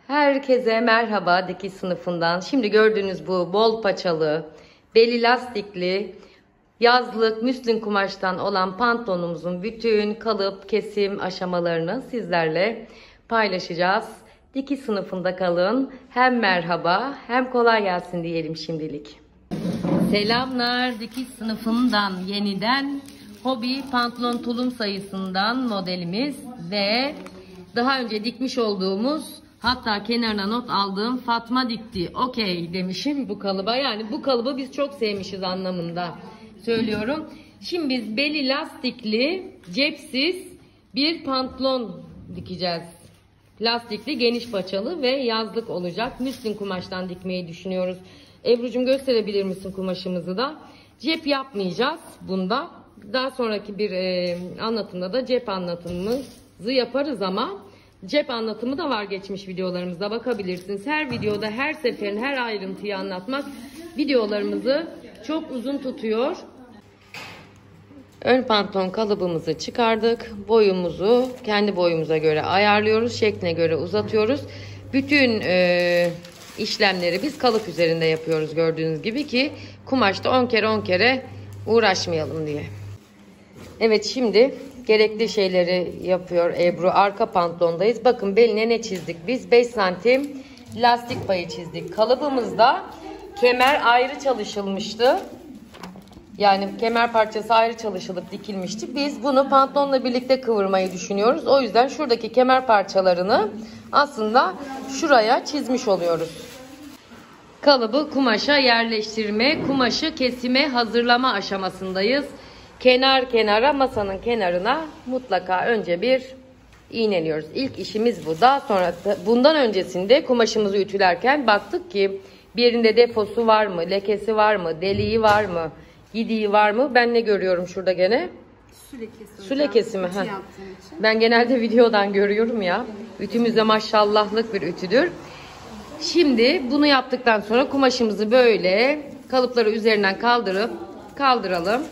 Herkese merhaba dikiş sınıfından. Şimdi gördüğünüz bu bol paçalı, beli lastikli, yazlık müslin kumaştan olan pantolonumuzun bütün kalıp kesim aşamalarını sizlerle paylaşacağız. Dikiş sınıfında kalın. Hem merhaba hem kolay gelsin diyelim şimdilik. Selamlar dikiş sınıfından yeniden hobi pantolon tulum sayısından modelimiz ve daha önce dikmiş olduğumuz, hatta kenarına not aldığım Fatma dikti. Okey demişim bu kalıba. Yani bu kalıbı biz çok sevmişiz anlamında söylüyorum. Şimdi biz beli lastikli, cepsiz bir pantolon dikeceğiz. Lastikli, geniş paçalı ve yazlık olacak. Müslin kumaştan dikmeyi düşünüyoruz. Ebru'cum gösterebilir misin kumaşımızı da? Cep yapmayacağız bunda. Daha sonraki bir anlatımda da cep anlatımımızı yaparız ama cep anlatımı da var geçmiş videolarımızda, bakabilirsiniz. Her videoda her seferin her ayrıntıyı anlatmak videolarımızı çok uzun tutuyor. Ön pantolon kalıbımızı çıkardık. Boyumuzu kendi boyumuza göre ayarlıyoruz. Şekline göre uzatıyoruz. Bütün işlemleri biz kalıp üzerinde yapıyoruz gördüğünüz gibi ki kumaşta 10 kere 10 kere uğraşmayalım diye. Evet, şimdi gerekli şeyleri yapıyor Ebru. Arka pantolondayız. Bakın beline ne çizdik? Biz 5 santim lastik payı çizdik. Kalıbımızda kemer ayrı çalışılmıştı. Yani kemer parçası ayrı çalışılıp dikilmişti. Biz bunu pantolonla birlikte kıvırmayı düşünüyoruz. O yüzden şuradaki kemer parçalarını aslında şuraya çizmiş oluyoruz. Kalıbı kumaşa yerleştirme, kumaşı kesime hazırlama aşamasındayız. Kenar kenara, masanın kenarına mutlaka önce bir iğneliyoruz. İlk işimiz bu. Daha sonra bundan öncesinde kumaşımızı ütülerken baktık ki bir yerinde defosu var mı, lekesi var mı, deliği var mı, gidiği var mı? Ben ne görüyorum şurada gene? Su lekesi mi? Ben genelde videodan görüyorum ya. Ütümüz de maşallahlık bir ütüdür. Şimdi bunu yaptıktan sonra kumaşımızı böyle kalıpları üzerinden kaldıralım.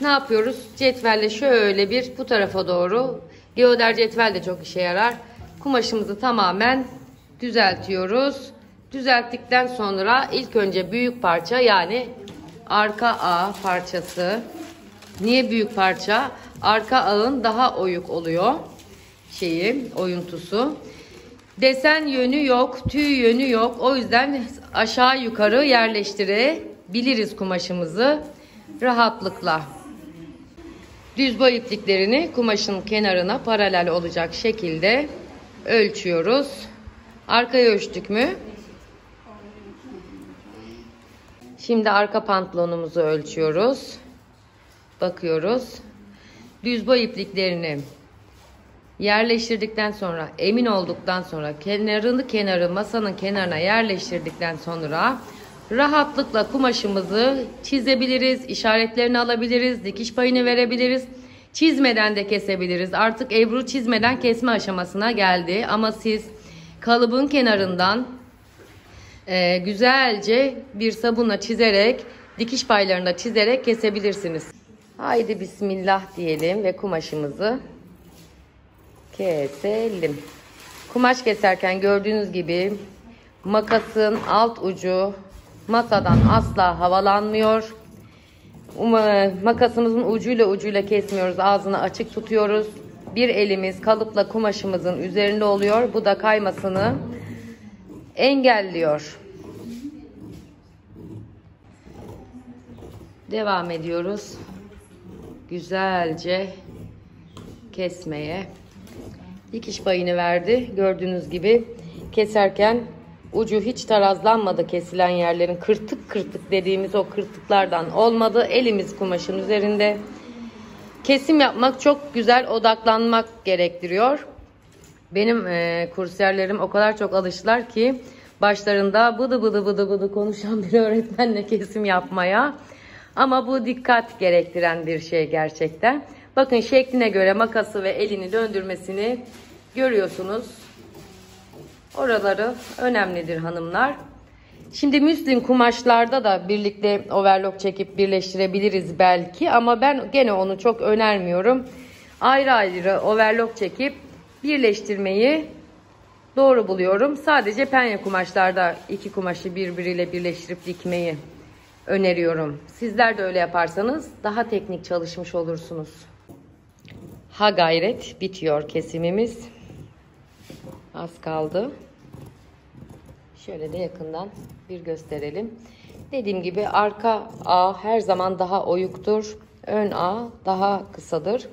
Ne yapıyoruz? Cetvelle şöyle bir bu tarafa doğru. Geoder cetvel de çok işe yarar. Kumaşımızı tamamen düzeltiyoruz. Düzelttikten sonra ilk önce büyük parça, yani arka ağ parçası. Niye büyük parça? Arka ağın daha oyuk oluyor. Oyuntusu. Desen yönü yok, tüy yönü yok. O yüzden aşağı yukarı yerleştirebiliriz kumaşımızı rahatlıkla. Düz boy ipliklerini kumaşın kenarına paralel olacak şekilde ölçüyoruz. Arkaya ölçtük mü? Şimdi arka pantolonumuzu ölçüyoruz. Bakıyoruz. Düz boy ipliklerini yerleştirdikten sonra, emin olduktan sonra, kenarı masanın kenarına yerleştirdikten sonra rahatlıkla kumaşımızı çizebiliriz, işaretlerini alabiliriz, dikiş payını verebiliriz, çizmeden de kesebiliriz. Artık Ebru çizmeden kesme aşamasına geldi ama siz kalıbın kenarından güzelce bir sabunla çizerek, dikiş paylarını da çizerek kesebilirsiniz. Haydi bismillah diyelim ve kumaşımızı keselim. Kumaş keserken gördüğünüz gibi makasın alt ucu masadan asla havalanmıyor. Makasımızın ucuyla kesmiyoruz. Ağzını açık tutuyoruz. Bir elimiz kalıpla kumaşımızın üzerinde oluyor. Bu da kaymasını engelliyor. Devam ediyoruz. Güzelce kesmeye. Dikiş payını verdi. Gördüğünüz gibi keserken ucu hiç tarazlanmadı, kesilen yerlerin kırtık kırtık dediğimiz o kırtıklardan olmadı. Elimiz kumaşın üzerinde. Kesim yapmak çok güzel odaklanmak gerektiriyor. Benim kursiyerlerim o kadar çok alıştılar ki başlarında bıdı bıdı konuşan bir öğretmenle kesim yapmaya. Ama bu dikkat gerektiren bir şey gerçekten. Bakın şekline göre makası ve elini döndürmesini görüyorsunuz. Oraları önemlidir hanımlar. Şimdi müslin kumaşlarda da birlikte overlock çekip birleştirebiliriz belki. Ama ben gene onu çok önermiyorum. Ayrı ayrı overlock çekip birleştirmeyi doğru buluyorum. Sadece penye kumaşlarda iki kumaşı birbiriyle birleştirip dikmeyi öneriyorum. Sizler de öyle yaparsanız daha teknik çalışmış olursunuz. Ha gayret, bitiyor kesimimiz. Az kaldı. Şöyle de yakından bir gösterelim. Dediğim gibi arka ağ her zaman daha oyuktur. Ön ağ daha kısadır.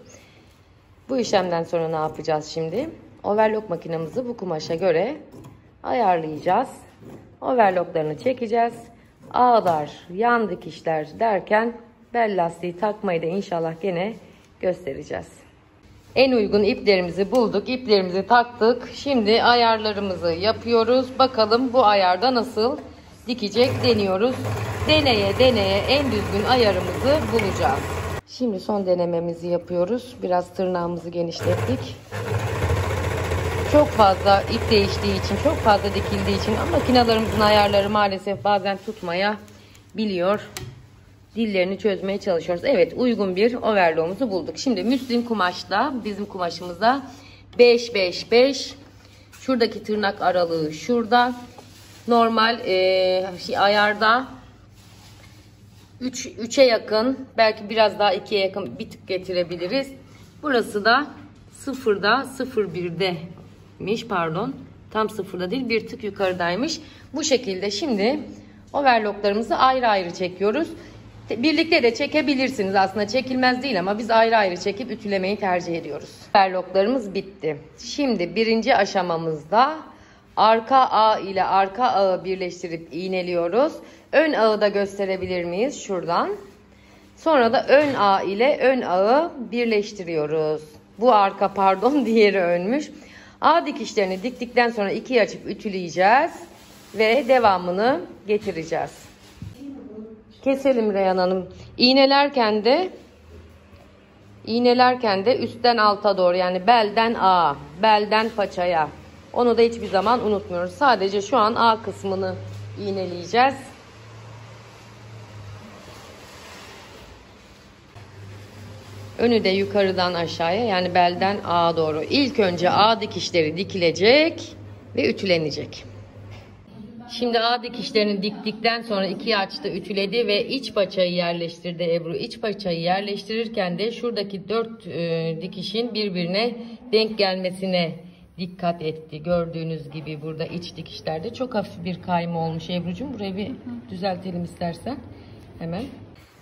Bu işlemden sonra ne yapacağız şimdi? Overlock makinamızı bu kumaşa göre ayarlayacağız. Overlocklarını çekeceğiz. Ağlar, yan dikişler derken bel lastiği takmayı da inşallah gene göstereceğiz. En uygun iplerimizi bulduk. İplerimizi taktık. Şimdi ayarlarımızı yapıyoruz. Bakalım bu ayarda nasıl dikecek deniyoruz. Deneye deneye en düzgün ayarımızı bulacağız. Şimdi son denememizi yapıyoruz. Biraz tırnağımızı genişlettik. Çok fazla ip değiştiği için, çok fazla dikildiği için makinelerimizin ayarları maalesef bazen tutmayabiliyor. Dillerini çözmeye çalışıyoruz. Evet, uygun bir overlock'umuzu bulduk. Şimdi müslim kumaşta, bizim kumaşımızda 5-5-5. Şuradaki tırnak aralığı şurada. Normal ayarda 3'e yakın, belki biraz daha 2'ye yakın bir tık getirebiliriz. Burası da 0'da 0,1'demiş, pardon. Tam 0'da değil, bir tık yukarıdaymış. Bu şekilde şimdi overlocklarımızı ayrı ayrı çekiyoruz. Birlikte de çekebilirsiniz, aslında çekilmez değil ama biz ayrı ayrı çekip ütülemeyi tercih ediyoruz. Overlocklarımız bitti. Şimdi birinci aşamamızda arka ağ ile arka ağı birleştirip iğneliyoruz. Ön ağı da gösterebilir miyiz? Şuradan. Sonra da ön ağ ile ön ağı birleştiriyoruz. Bu arka, pardon, diğeri önmüş. Ağ dikişlerini diktikten sonra ikiye açıp ütüleyeceğiz. Ve devamını getireceğiz. Keselim Reyhan Hanım. İğnelerken de üstten alta doğru, yani belden ağa, belden paçaya. Onu da hiçbir zaman unutmuyoruz. Sadece şu an ağ kısmını iğneleyeceğiz. Önü de yukarıdan aşağıya, yani belden ağa doğru. İlk önce ağ dikişleri dikilecek ve ütülenecek. Şimdi ağ dikişlerini diktikten sonra ikiye açtı, ütüledi ve iç paçayı yerleştirdi Ebru. İç paçayı yerleştirirken de şuradaki 4 dikişin birbirine denk gelmesine dikkat etti. Gördüğünüz gibi burada iç dikişlerde çok hafif bir kayma olmuş Ebru'cum. Burayı bir düzeltelim istersen. Hemen.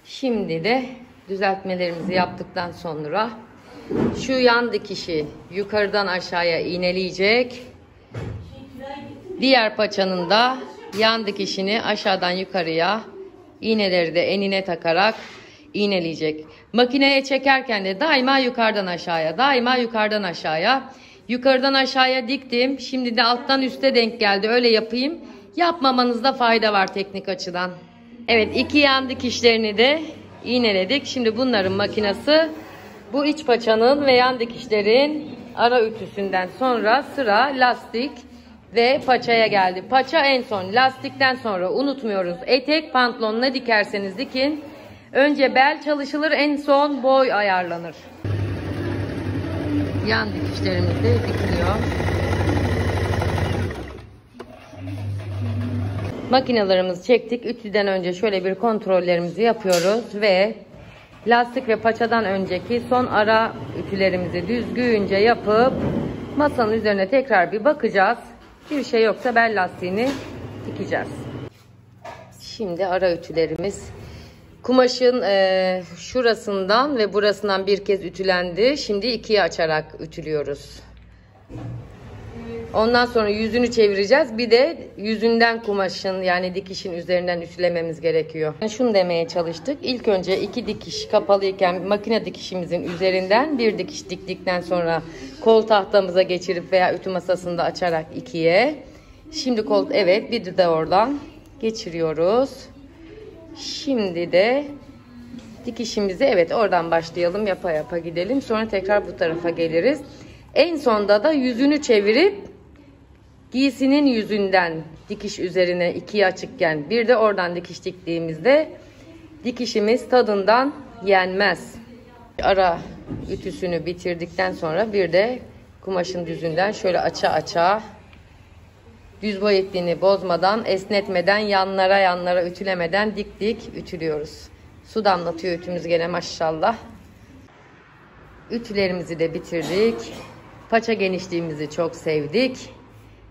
Şimdi de düzeltmelerimizi yaptıktan sonra şu yan dikişi yukarıdan aşağıya iğneleyecek. Diğer paçanın da yan dikişini aşağıdan yukarıya, iğneleri de enine takarak iğneleyecek. Makineye çekerken de daima yukarıdan aşağıya, daima yukarıdan aşağıya. Yukarıdan aşağıya diktim. Şimdi de alttan üste denk geldi. Öyle yapayım. Yapmamanızda fayda var teknik açıdan. Evet, iki yan dikişlerini de iğneledik. Şimdi bunların makinesi bu iç paçanın ve yan dikişlerin ara ütüsünden sonra sıra lastik ve paçaya geldi. Paça en son. Lastikten sonra unutmuyoruz. Etek, pantolon ne dikerseniz dikin. Önce bel çalışılır, en son boy ayarlanır. Yan dikişlerimiz de dikiliyor. Makinalarımızı çektik. Ütüden önce şöyle bir kontrollerimizi yapıyoruz ve lastik ve paçadan önceki son ara ütülerimizi düzgünce yapıp masanın üzerine tekrar bir bakacağız. Bir şey yoksa bel lastiğini dikeceğiz. Şimdi ara ütülerimiz. Kumaşın şurasından ve burasından bir kez ütülendi. Şimdi ikiye açarak ütülüyoruz. Ondan sonra yüzünü çevireceğiz. Bir de yüzünden kumaşın, yani dikişin üzerinden ütülememiz gerekiyor. Şunu demeye çalıştık. İlk önce iki dikiş kapalıyken makine dikişimizin üzerinden bir dikiş diktikten sonra kol tahtamıza geçirip veya ütü masasında açarak ikiye. Şimdi evet, bir de oradan geçiriyoruz. Şimdi de dikişimizi, evet, oradan başlayalım, yapa yapa gidelim. Sonra tekrar bu tarafa geliriz. En sonda da yüzünü çevirip giysinin yüzünden dikiş üzerine ikiye açıkken bir de oradan dikiş diktiğimizde dikişimiz tadından yenmez. Ara ütüsünü bitirdikten sonra bir de kumaşın düzünden şöyle aça aça Düz boy ipliğini bozmadan, esnetmeden, yanlara ütülemeden dik dik ütülüyoruz. Su damlatıyor ütümüz gene maşallah. Ütülerimizi de bitirdik. Paça genişliğimizi çok sevdik.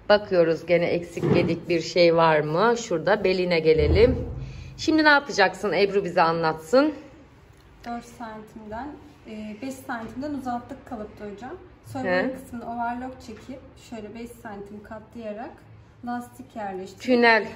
Bakıyoruz gene eksik gedik bir şey var mı? Şurada beline gelelim. Şimdi ne yapacaksın? Ebru bize anlatsın. 4 santimden 5 santimden uzattık kalıpta hocam. Sonra böyle kısmını overlock çekip şöyle 5 santim katlayarak lastik yerleştirip Tünelden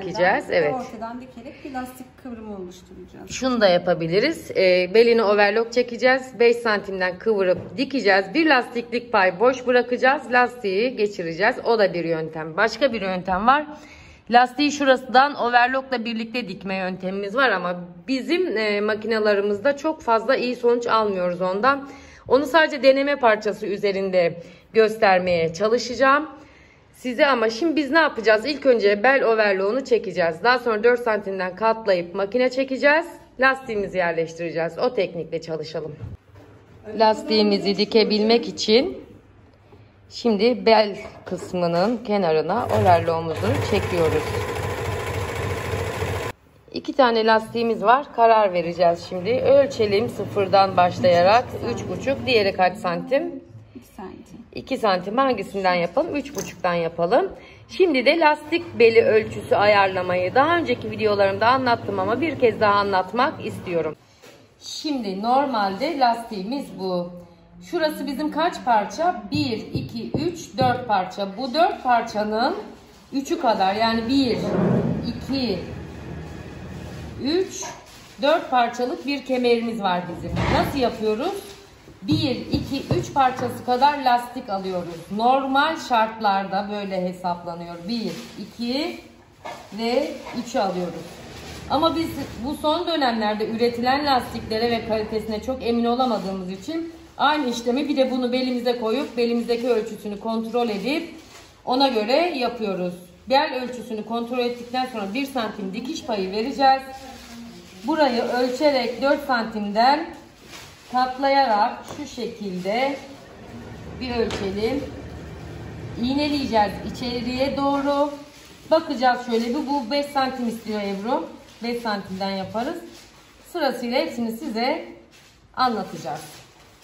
dikeceğiz. Evet. Ortadan dikerek bir lastik kıvrımı oluşturacağız. Şunu da yapabiliriz. Belini overlock çekeceğiz. 5 santimden kıvırıp dikeceğiz. Bir lastiklik pay boş bırakacağız. Lastiği geçireceğiz. O da bir yöntem. Başka bir yöntem var. Lastiği şurasından overlockla birlikte dikme yöntemimiz var ama bizim makinalarımızda çok fazla iyi sonuç almıyoruz ondan. Onu sadece deneme parçası üzerinde göstermeye çalışacağım size ama şimdi biz ne yapacağız? İlk önce bel overlock'unu çekeceğiz. Daha sonra 4 santimden katlayıp makine çekeceğiz. Lastiğimizi yerleştireceğiz. O teknikle çalışalım. Lastiğimizi dikebilmek için şimdi bel kısmının kenarına overlock'umuzu çekiyoruz. 2 tane lastiğimiz var. Karar vereceğiz şimdi. Ölçelim sıfırdan başlayarak. 3,5. Diğeri kaç santim? 2 santim. 2 santim. Hangisinden yapalım? 3,5'tan yapalım. Şimdi de lastik beli ölçüsü ayarlamayı daha önceki videolarımda anlattım ama bir kez daha anlatmak istiyorum. Şimdi normalde lastiğimiz bu. Şurası bizim kaç parça? 1, 2, 3, 4 parça. Bu 4 parçanın 3'ü kadar. Yani 1, 2, 3, 4 parçalık bir kemerimiz var bizim. Nasıl yapıyoruz? 1, 2, 3 parçası kadar lastik alıyoruz. Normal şartlarda böyle hesaplanıyor. 1, 2 ve 3'ü alıyoruz. Ama biz bu son dönemlerde üretilen lastiklere ve kalitesine çok emin olamadığımız için aynı işlemi bir de bunu belimize koyup belimizdeki ölçüsünü kontrol edip ona göre yapıyoruz. Bel ölçüsünü kontrol ettikten sonra 1 santim dikiş payı vereceğiz. Burayı ölçerek 4 santimden katlayarak şu şekilde bir ölçelim. İğneleyeceğiz içeriye doğru. Bakacağız şöyle bir, bu 5 santim istiyor Ebru. 5 santimden yaparız. Sırasıyla hepsini size anlatacağız.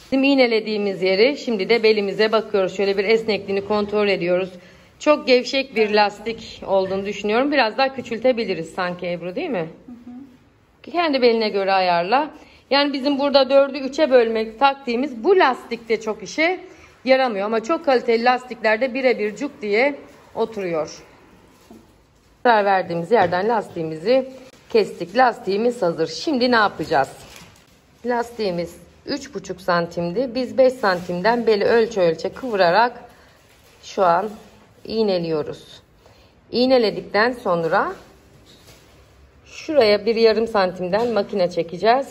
Bizim iğnelediğimiz yeri şimdi de belimize bakıyoruz. Şöyle bir esnekliğini kontrol ediyoruz. Çok gevşek bir lastik olduğunu düşünüyorum. Biraz daha küçültebiliriz sanki Ebru, değil mi? Hı hı. Kendi beline göre ayarla. Yani bizim burada 4'ü 3'e bölmek taktiğimiz bu lastikte çok işe yaramıyor. Ama çok kaliteli lastiklerde birebir cuk diye oturuyor. Karar verdiğimiz yerden lastiğimizi kestik. Lastiğimiz hazır. Şimdi ne yapacağız? Lastiğimiz 3,5 santimdi. Biz 5 santimden beli ölçe kıvırarak şu an iğneliyoruz. İğneledikten sonra şuraya bir yarım santimden makine çekeceğiz.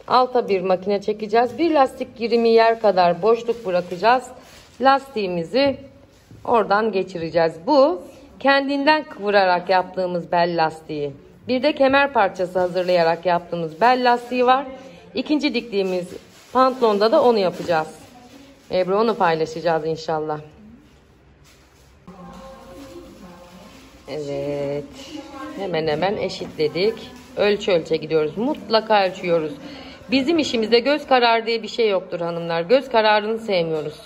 Alta bir makine çekeceğiz. Bir lastik girimi yer kadar boşluk bırakacağız. Lastiğimizi oradan geçireceğiz. Bu kendinden kıvırarak yaptığımız bel lastiği. Bir de kemer parçası hazırlayarak yaptığımız bel lastiği var. İkinci diktiğimiz pantolonda da onu yapacağız. Ebru, onu paylaşacağız inşallah. Evet. Hemen hemen eşitledik. Ölçe gidiyoruz. Mutlaka ölçüyoruz. Bizim işimizde göz kararı diye bir şey yoktur hanımlar. Göz kararını sevmiyoruz.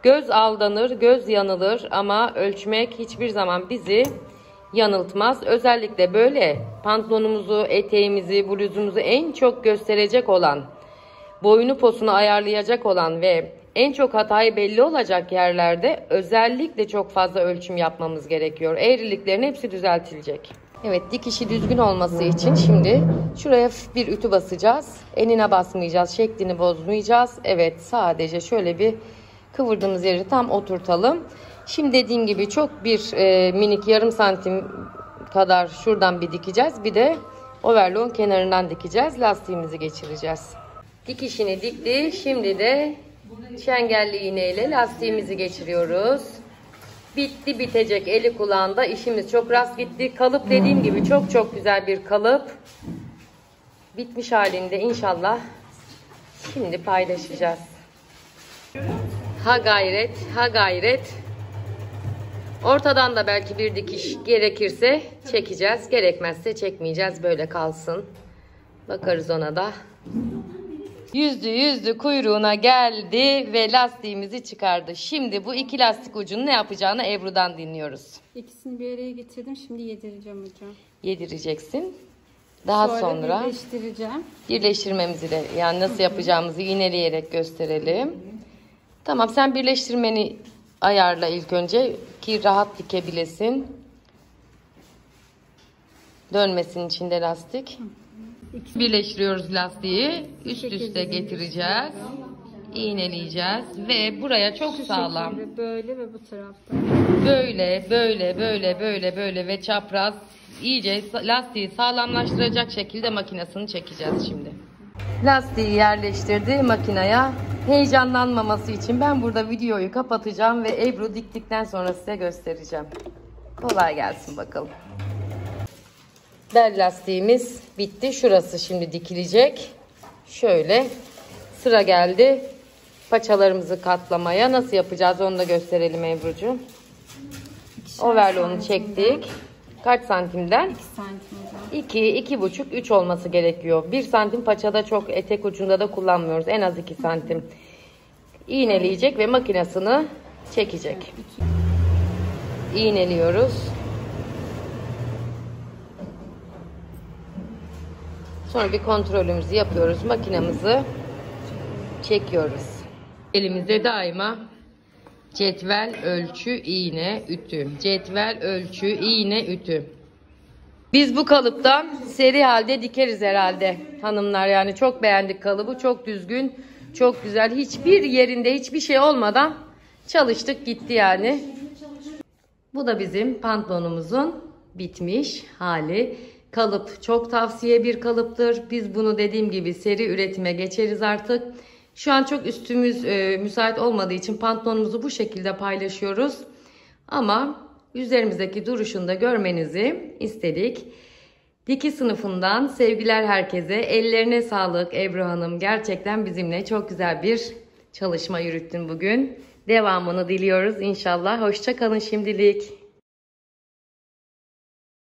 Göz aldanır, göz yanılır ama ölçmek hiçbir zaman bizi yanıltmaz. Özellikle böyle pantolonumuzu, eteğimizi, bluzumuzu en çok gösterecek olan, boyunu posunu ayarlayacak olan ve en çok hatayı belli olacak yerlerde özellikle çok fazla ölçüm yapmamız gerekiyor. Eğriliklerin hepsi düzeltilecek. Evet, dikişi düzgün olması için şimdi şuraya bir ütü basacağız. Enine basmayacağız, şeklini bozmayacağız. Evet, sadece şöyle bir kıvırdığımız yeri tam oturtalım. Şimdi dediğim gibi çok bir minik yarım santim kadar şuradan bir dikeceğiz. Bir de overlock'un kenarından dikeceğiz. Lastiğimizi geçireceğiz. Dikişini dikti. Şimdi de çengelli iğneyle lastiğimizi geçiriyoruz. Bitti bitecek, eli kulağında, işimiz çok rast gitti. Kalıp dediğim gibi çok güzel bir kalıp. Bitmiş halinde inşallah şimdi paylaşacağız. Ha gayret, ha gayret. Ortadan da belki bir dikiş gerekirse çekeceğiz. Gerekmezse çekmeyeceğiz. Böyle kalsın. Bakarız ona da. Yüzdü kuyruğuna geldi ve lastiğimizi çıkardı. Şimdi bu iki lastik ucunu ne yapacağını Ebru'dan dinliyoruz. İkisini bir araya getirdim. Şimdi yedireceğim hocam. Yedireceksin. Daha sonra birleştireceğim. birleştirmemizi de yani nasıl yapacağımızı iğneleyerek gösterelim. Tamam, sen birleştirmeni ayarla ilk önce ki rahat dikebilesin. Dönmesin içinde lastik. Birleştiriyoruz lastiği. Üst üste getireceğiz. İğneleyeceğiz ve buraya çok sağlam. Böyle ve bu tarafta. Böyle ve çapraz iyice lastiği sağlamlaştıracak şekilde makinesini çekeceğiz şimdi. Lastiği yerleştirdi makineye. Heyecanlanmaması için ben burada videoyu kapatacağım ve Ebru diktikten sonra size göstereceğim. Kolay gelsin bakalım. Bel lastiğimiz bitti. Şurası şimdi dikilecek. Şöyle sıra geldi paçalarımızı katlamaya. Nasıl yapacağız onu da gösterelim Ebru'cuğum. Overlock'unu çektik. Kaç santimden? 2 santim hocam. 2,5, 3 olması gerekiyor. 1 santim paçada çok, etek ucunda da kullanmıyoruz. En az 2 santim. İğneleyecek ve makinesini çekecek. İğneliyoruz. Sonra bir kontrolümüzü yapıyoruz. Makinemizi çekiyoruz. Elimizde daima cetvel, ölçü, iğne, ütü. Cetvel, ölçü, iğne, ütü. Biz bu kalıptan seri halde dikeriz herhalde hanımlar. Yani çok beğendik kalıbı. Çok düzgün, çok güzel. Hiçbir yerinde hiçbir şey olmadan çalıştık gitti yani. Bu da bizim pantolonumuzun bitmiş hali. Kalıp çok tavsiye bir kalıptır. Biz bunu dediğim gibi seri üretime geçeriz artık. Şu an çok üstümüz müsait olmadığı için pantolonumuzu bu şekilde paylaşıyoruz. Ama üzerimizdeki duruşunu da görmenizi istedik. Diki sınıfından sevgiler herkese. Ellerine sağlık Ebru Hanım. Gerçekten bizimle çok güzel bir çalışma yürüttün bugün. Devamını diliyoruz inşallah. Hoşça kalın şimdilik.